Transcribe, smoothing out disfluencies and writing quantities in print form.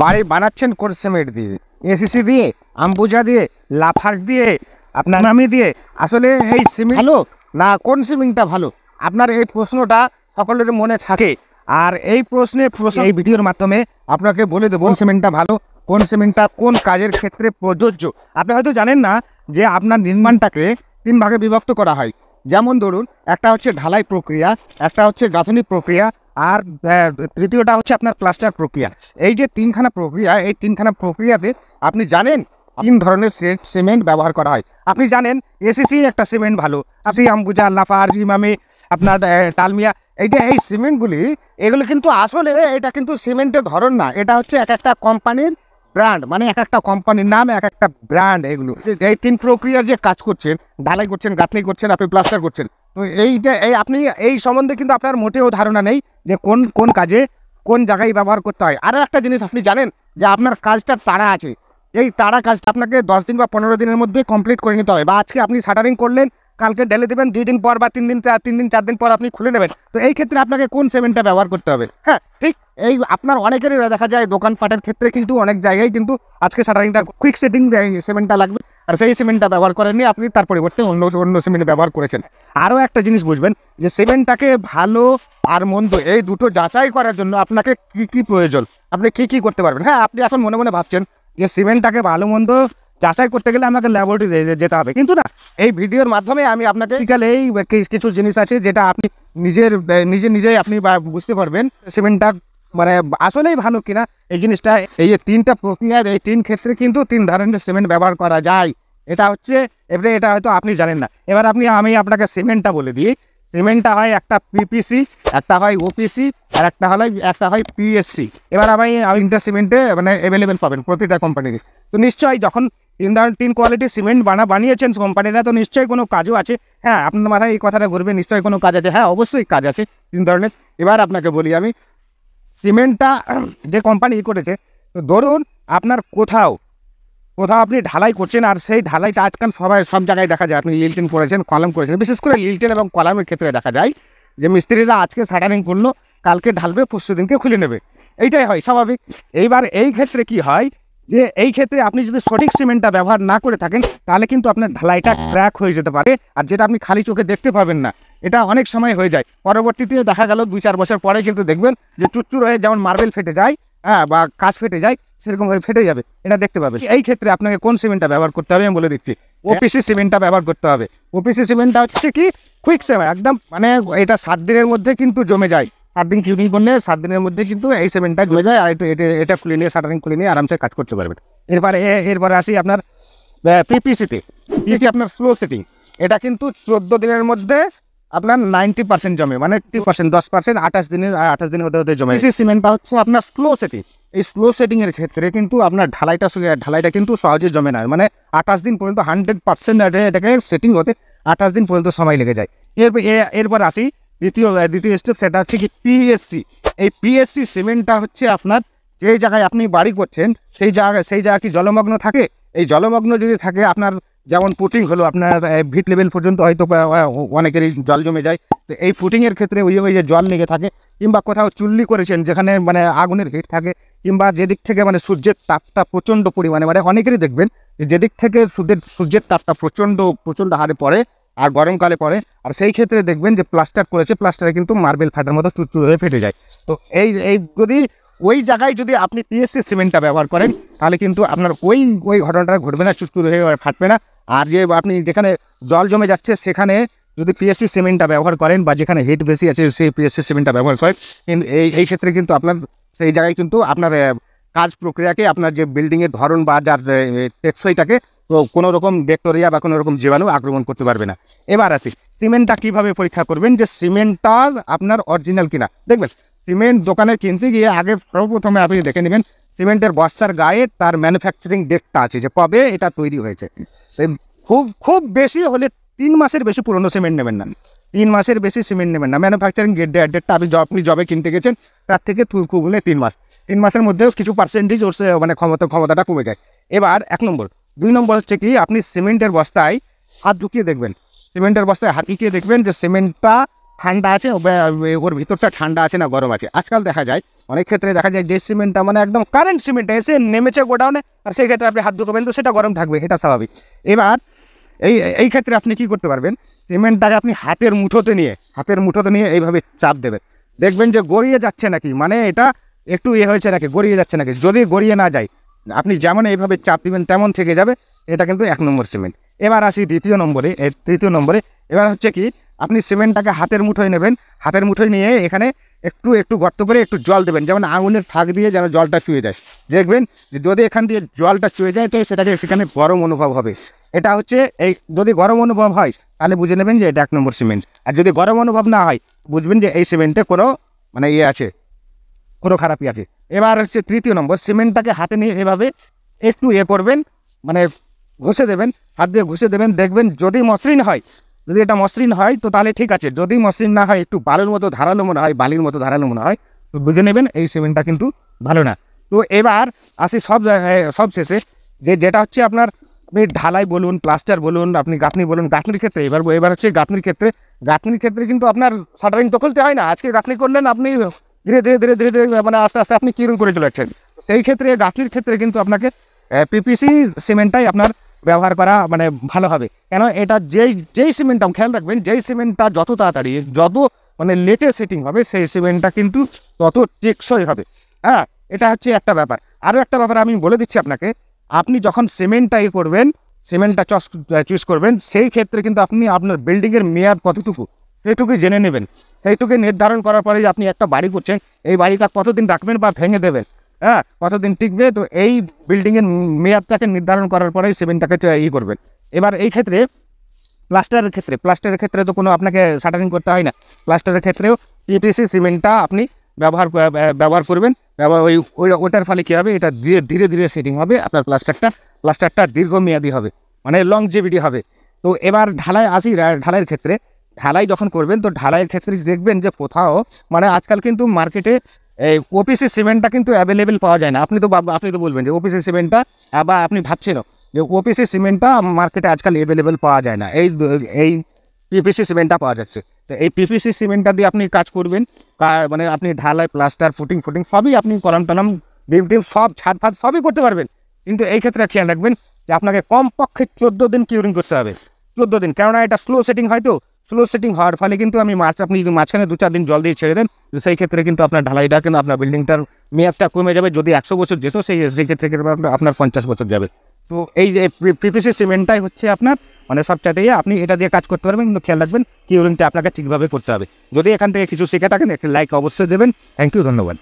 বাড়ি বানাচ্ছেন কোন সিমেন্ট দিয়ে? এসিসি দিয়ে, আম্বুজা দিয়ে, লাফার্জ দিয়ে, আপনার নামি দিয়ে? আসলে এই সিমেন্ট ভালো না কোন সিমেন্টটা ভালো? আপনার এই প্রশ্নটা সকলের মনে থাকে। আর এই এই ভিডিওর মাধ্যমে আপনাকে বলে দেবো কোন সিমেন্টটা ভালো, কোন সিমেন্টটা কোন কাজের ক্ষেত্রে প্রযোজ্য। আপনি হয়তো জানেন না যে আপনার নির্মাণটাকে 3 ভাগে বিভক্ত করা হয়। যেমন ধরুন, একটা হচ্ছে ঢালাই প্রক্রিয়া, একটা হচ্ছে গাঁথনি প্রক্রিয়া, আর তৃতীয়টা হচ্ছে আপনার প্লাস্টার প্রক্রিয়া। এই যে 3খানা প্রক্রিয়া, এই 3খানা প্রক্রিয়াতে আপনি জানেন 3 ধরনের সিমেন্ট ব্যবহার করা হয়। আপনি জানেন এসিসি একটা সিমেন্ট ভালো, আসি আম্বুজা, লাফার্জ, ইমামি, আপনার ডালমিয়া। এই যে এই সিমেন্টগুলি, এগুলো কিন্তু আসলে এটা কিন্তু সিমেন্টের ধরন না, এটা হচ্ছে এক একটা কোম্পানির ব্র্যান্ড, মানে এক একটা কোম্পানির নাম, এক একটা ব্র্যান্ড। এগুলো এই 3 প্রক্রিয়ার যে কাজ করছেন, ঢালাই করছেন, গাঁথনি করছেন, আপনি প্লাস্টার করছেন, তো এইটা আপনি এই সম্বন্ধে কিন্তু আপনার মোটেও ধারণা নেই যে কোন কোন কাজে কোন জায়গায় ব্যবহার করতে হয়। আরও একটা জিনিস আপনি জানেন যে আপনার কাজটার তাড়া আছে, এই তাড়া কাজটা আপনাকে 10 দিন বা 15 দিনের মধ্যে কমপ্লিট করে নিতে হবে। বা আজকে আপনি শাটারিং করলেন, কালকে ঢেলে দেবেন 2 দিন পর, বা 3 দিন 4 দিন পর আপনি খুলে নেবেন। তো এই ক্ষেত্রে আপনাকে কোন সিমেন্টটা ব্যবহার করতে হবে? হ্যাঁ, ঠিক এই আপনার অনেকেরই দেখা যায় দোকানপাটের ক্ষেত্রে কিন্তু অনেক জায়গায় কিন্তু আজকে শাটারিংটা কুইক সেটিং সিমেন্টটা লাগবে, আর সেই সিমেন্টটা ব্যবহার করেননি, আপনি তার পরিবর্তে অন্য সিমেন্ট ব্যবহার করেছেন। আরও একটা জিনিস বুঝবেন যে সিমেন্টটাকে ভালো আর মন্দ এই দুটো যাচাই করার জন্য আপনাকে কি কি প্রয়োজন, আপনি কি কি করতে পারবেন। হ্যাঁ, আপনি এখন মনে মনে ভাবছেন যে সিমেন্টটাকে ভালো মন্দ যাচাই করতে গেলে আমাকে ল্যাবরেটরি যেতে হবে, কিন্তু না, এই ভিডিওর মাধ্যমে আমি আপনাকে এই কিছু জিনিস আছে যেটা আপনি নিজেই আপনি বুঝতে পারবেন সিমেন্টটা মানে আসলেই ভালো কিনা। এই জিনিসটা, এই যে 3টা প্রক্রিয়া, এই 3 ক্ষেত্রে কিন্তু 3 ধরনের সিমেন্ট ব্যবহার করা যায়। এটা হচ্ছে এবারে, এটা হয়তো আপনি জানেন না। এবার আমি আপনাকে সিমেন্টটা বলে দিই। সিমেন্টটা হয় একটা পিপিসি, একটা হয় ওপিসি, আর একটা হয় পিএসসি। এবার আমি তিনটা সিমেন্টে মানে অ্যাভেলেবেল পাবেন প্রতিটা কোম্পানিতে। তো নিশ্চয়ই যখন 3 কোয়ালিটি সিমেন্ট বানিয়েছেন কোম্পানিরা, তো নিশ্চয়ই কোনো কাজও আছে। হ্যাঁ, আপনার মাথায় এই কথাটা ঘুরবে, নিশ্চয়ই কোনো কাজ আছে। হ্যাঁ, অবশ্যই কাজ আছে 3 ধরনের। এবার আপনাকে বলি আমি, সিমেন্টটা যে কোম্পানি করেছে, তো ধরুন আপনার কোথাও আপনি ঢালাই করছেন, আর সেই ঢালাইটা আজকাল সব জায়গায় দেখা যায়। আপনি লিল্টেন করেছেন, কলাম করেছেন, বিশেষ করে লিল্টেন এবং কলামের ক্ষেত্রে দেখা যায় যে মিস্ত্রিরা আজকে শাটারিং করলো, কালকে ঢালবে, পরশু দিনকে খুলে নেবে, এইটাই হয় স্বাভাবিক। এইবার এই ক্ষেত্রে কি হয় যে এই ক্ষেত্রে আপনি যদি সঠিক সিমেন্টটা ব্যবহার না করে থাকেন, তাহলে কিন্তু আপনার ঢালাইটা ক্র্যাক হয়ে যেতে পারে, আর যেটা আপনি খালি চোখে দেখতে পাবেন না, এটা অনেক সময় হয়ে যায়। পরবর্তীতে দেখা গেল 2-4 বছর পরে কিন্তু দেখবেন যে চুরচুর হয়ে যেমন মার্বেল ফেটে যায়, হ্যাঁ, বা কাঁচ ফেটে যায়, সেরকমভাবে ফেটে যাবে, এটা দেখতে পাবে। এই ক্ষেত্রে আপনাকে কোন সিমেন্টটা ব্যবহার করতে হবে আমি বলে দিচ্ছি। ওপিসি সিমেন্টটা ব্যবহার করতে হবে। ওপিসি সিমেন্টটা হচ্ছে কি কুইক সিমেন্ট, একদম মানে এটা 7 দিনের মধ্যে কিন্তু জমে যায়। 7 দিন কিউরিং করলে 7 দিনের মধ্যে কিন্তু এই সিমেন্টটা জমে যায়, আর এটা খুলে নিয়ে শাটারিং খুলে নিয়ে আরামসে কাজ করতে পারবেন। এরপরে আসি আপনার পিপিসিতে। আপনার স্লো সেটিং, এটা কিন্তু 14 দিনের মধ্যে আপনার 90% জমে, মানে 30%, 10%, 28 দিনের মধ্যে জমে। সিমেন্টটা হচ্ছে আপনার স্লো সেটিং। এই স্লো সেটিংয়ের ক্ষেত্রে কিন্তু আপনার ঢালাইটা কিন্তু সহজে জমে না, মানে 28 দিন পর্যন্ত 100% এটাকে সেটিং হতে 28 দিন পর্যন্ত সময় লেগে যায়। এরপর আসি দ্বিতীয় স্টেপ, সেটা হচ্ছে কি পিএসসি। এই পিএসসি সিমেন্টটা হচ্ছে আপনার যেই জায়গায় আপনি বাড়ি করছেন সেই জায়গা কি জলমগ্ন থাকে? এই জলমগ্ন যদি থাকে, আপনার যেমন পুটিং হলো, আপনার ভিট লেভেল পর্যন্ত হয়তো অনেকেরই জল জমে যায়, তো এই পুটিংয়ের ক্ষেত্রে ওই যে জল লেগে থাকে, কিংবা কোথাও চুল্লি করেছেন যেখানে মানে আগুনের হিট থাকে, কিংবা যেদিক থেকে মানে সূর্যের তাপটা প্রচণ্ড পরিমাণে, মানে অনেকেরই দেখবেন যেদিক থেকে সূর্যের তাপটা প্রচণ্ড হারে পড়ে, আর গরমকালে পড়ে, আর সেই ক্ষেত্রে দেখবেন যে প্লাস্টার করেছে, প্লাস্টারে কিন্তু মার্বেল ফাটার মতো চুরচুর হয়ে ফেটে যায়। তো এই যদি ওই জায়গায় যদি আপনি পিএসসি সিমেন্টটা ব্যবহার করেন, তাহলে কিন্তু আপনার ওই ঘটনাটা ঘটবে না, চুরচুর হয়ে ফাটবে না। আর যে আপনি যেখানে জল জমে যাচ্ছে সেখানে যদি পিএসসি সিমেন্টটা ব্যবহার করেন, বা যেখানে হিট বেশি আছে সেই পিএসসি সিমেন্টটা ব্যবহার করেন, কিন্তু এই ক্ষেত্রে কিন্তু আপনার সেই জায়গায় কিন্তু আপনার কাজ প্রক্রিয়াকে, আপনার যে বিল্ডিংয়ের ধরন বা যার টেকসইটাকে তো কোনো রকম ব্যাকটেরিয়া বা কোনো রকম জীবাণু আক্রমণ করতে পারবে না। এবার আসি সিমেন্টটা কীভাবে পরীক্ষা করবেন যে সিমেন্টটার আপনার অরিজিনাল কিনা। দেখবেন সিমেন্ট দোকানে কিনতে গিয়ে আগে সর্বপ্রথমে আপনি দেখে নেবেন সিমেন্টের বস্তার গায়ে তার ম্যানুফ্যাকচারিং ডেটটা আছে, যে কবে এটা তৈরি হয়েছে। খুব বেশি হলে 3 মাসের বেশি পুরনো সিমেন্ট নেবেন না, 3 মাসের বেশি সিমেন্ট নেবেন না। ম্যানুফ্যাকচারিং ডেটটা আপনি জবে কিনতে গেছেন তার থেকে খুব হলে 3 মাস, 3 মাসের মধ্যেও কিছু পার্সেন্টেজ ওর মানে ক্ষমতাটা কমে যায়। এবার 1 নম্বর। 2 নম্বর হচ্ছে কি, আপনি সিমেন্টের বস্তায় হাত ঢুকিয়ে দেখবেন, সিমেন্টের বস্তায় হাত ঢুকিয়ে দেখবেন যে সিমেন্টটা ঠান্ডা আছে ওর ভিতরটা ঠান্ডা আছে না গরম আছে। আজকাল দেখা যায় অনেক ক্ষেত্রে দেখা যায় যে সিমেন্টটা মানে একদম কারেন্ট সিমেন্ট এসে নেমেছে গোডাউনে, আর সেই ক্ষেত্রে আপনি হাত ধুকবেন তো সেটা গরম থাকবে, এটা স্বাভাবিক। এবার এই ক্ষেত্রে আপনি কি করতে পারবেন, সিমেন্টটাকে আপনি হাতের মুঠোতে নিয়ে এইভাবে চাপ দেবেন, দেখবেন যে গড়িয়ে যাচ্ছে নাকি, মানে এটা একটু হয়েছে নাকি, গড়িয়ে যাচ্ছে নাকি। যদি গড়িয়ে না যায়, আপনি যেমন এইভাবে চাপ দিবেন তেমন থেকে যাবে, এটা কিন্তু 1 নম্বর সিমেন্ট। এবার আসি তৃতীয় নম্বরে। এবার হচ্ছে কি, আপনি সিমেন্টটাকে হাতের মুঠোয় নেবেন, হাতের মুঠোয় নিয়ে এখানে একটু গর্ত করে একটু জল দেবেন, যেমন আঙুলের ফাঁক দিয়ে যেন জলটা চুয়ে যায়। দেখবেন যে যদি এখান দিয়ে জলটা চুয়ে যায় তো সেখানে গরম অনুভব হবে। এটা হচ্ছে যদি গরম অনুভব হয় তাহলে বুঝে নেবেন যে এটা 1 নম্বর সিমেন্ট। আর যদি গরম অনুভব না হয় বুঝবেন যে এই সিমেন্টে কোনো মানে আছে, কোনো খারাপই আছে। এবার হচ্ছে তৃতীয় নম্বর, সিমেন্টটাকে হাতে নিয়ে এভাবে একটু করবেন, মানে ঘষে দেবেন, হাত দিয়ে ঘষে দেবেন। দেখবেন যদি মসৃণ হয়, যদি এটা মসৃণ হয় তো তাহলে ঠিক আছে। যদি মসৃণ না হয়, একটু বালির মতো ধারালো মনে হয় তো বুঝে নেবেন এই সিমেন্টটা কিন্তু ভালো না। তো এবার আসি সব শেষে, যেটা হচ্ছে আপনার আপনি ঢালাই বলুন, প্লাস্টার বলুন, আপনি গাঁথনি বলুন, গাঁথনির ক্ষেত্রে এবার হচ্ছে গাঁথনির ক্ষেত্রে কিন্তু আপনার শাটারিং তো খুলতে হয় না। আজকে গাঁথনি করলেন আপনি, ধীরে ধীরে মানে আস্তে আস্তে আপনি কিরণ করে চলে যাচ্ছেন। সেই ক্ষেত্রে গাঁথনির ক্ষেত্রে কিন্তু আপনাকে পিপিসি সিমেন্টটাই আপনার ব্যবহার করা মানে ভালো হবে। কেন, এটা যেই সিমেন্টটা খেয়াল রাখবেন, যেই সিমেন্টটা যত তাড়াতাড়ি যত মানে লেটে সেটিং হবে সেই সিমেন্টটা কিন্তু তত টেকসই হবে। হ্যাঁ, এটা হচ্ছে একটা ব্যাপার। আরও একটা ব্যাপার আমি বলে দিচ্ছি আপনাকে, আপনি যখন সিমেন্টটা করবেন, সিমেন্টটা চুজ করবেন, সেই ক্ষেত্রে কিন্তু আপনি আপনার বিল্ডিংয়ের মেয়াদ কতটুকু সেইটুকুই জেনে নেবেন। সেইটুকুই নির্ধারণ করার পরে আপনি একটা বাড়ি করছেন, এই বাড়িটা কতদিন রাখবেন বা ভেঙে দেবেন, হ্যাঁ কতদিন টিকবে, তো এই বিল্ডিংয়ের মেয়াদটাকে নির্ধারণ করার পরেই সিমেন্টটাকে করবেন। এবার এই ক্ষেত্রে প্লাস্টারের ক্ষেত্রে তো কোনো আপনাকে শাটারিং করতে হয় না। প্লাস্টারের ক্ষেত্রেও পিপিসি সিমেন্টটা আপনি ব্যবহার করবেন। ওটার ফলে কী হবে, এটা ধীরে ধীরে সেটিং হবে, আপনার প্লাস্টারটা দীর্ঘমেয়াদী হবে, মানে লংজিভিটি হবে। তো এবার ঢালাইয়ের ক্ষেত্রে ঢালাই যখন করবেন, তো ঢালাইয়ের ক্ষেত্রে দেখবেন যে কোথাও মানে আজকাল কিন্তু মার্কেটে এই ওপিসি সিমেন্টটা কিন্তু অ্যাভেলেবেল পাওয়া যায় না। আপনি তো বলবেন যে ওপিসি সিমেন্টটা, বা আপনি ভাবছেন যে ওপিসি সিমেন্টটা মার্কেটে আজকাল অ্যাভেলেবেল পাওয়া যায় না, এই পিপিসি সিমেন্টটা পাওয়া যাচ্ছে। তো এই পিপিসি সিমেন্টটা দিয়ে আপনি কাজ করবেন, মানে আপনি ঢালাই, প্লাস্টার, ফুটিং সবই আপনি কলাম টলাম, বিম সব ছাদ ফাদ সবই করতে পারবেন। কিন্তু এই ক্ষেত্রে খেয়াল রাখবেন যে আপনাকে কমপক্ষে 14 দিন কিউরিং করতে হবে, 14 দিন। কেননা এটা স্লো সেটিং হয়, তো স্লো সেটিং হওয়ার ফলে কিন্তু আপনি যদি মাঝখানে 2-4 দিন জল দিয়ে ছেড়ে দেন, তো সেই ক্ষেত্রে কিন্তু আপনার ঢালাইটা কিন্তু আপনার বিল্ডিংটার মেয়াদটা কমে যাবে। যদি 100 বছর যেত সেই ক্ষেত্রে আপনার 50 বছর যাবে। তো এই যে পিপিসি সিমেন্টটাই হচ্ছে আপনার মানে সবচাইতে আপনি এটা দিয়ে কাজ করতে পারবেন। কিন্তু খেয়াল রাখবেন কিউরিংটা আপনাকে ঠিকভাবে করতে হবে। যদি এখান থেকে কিছু শিখে থাকেন, একটা লাইক অবশ্যই দেবেন। থ্যাংক ইউ, ধন্যবাদ।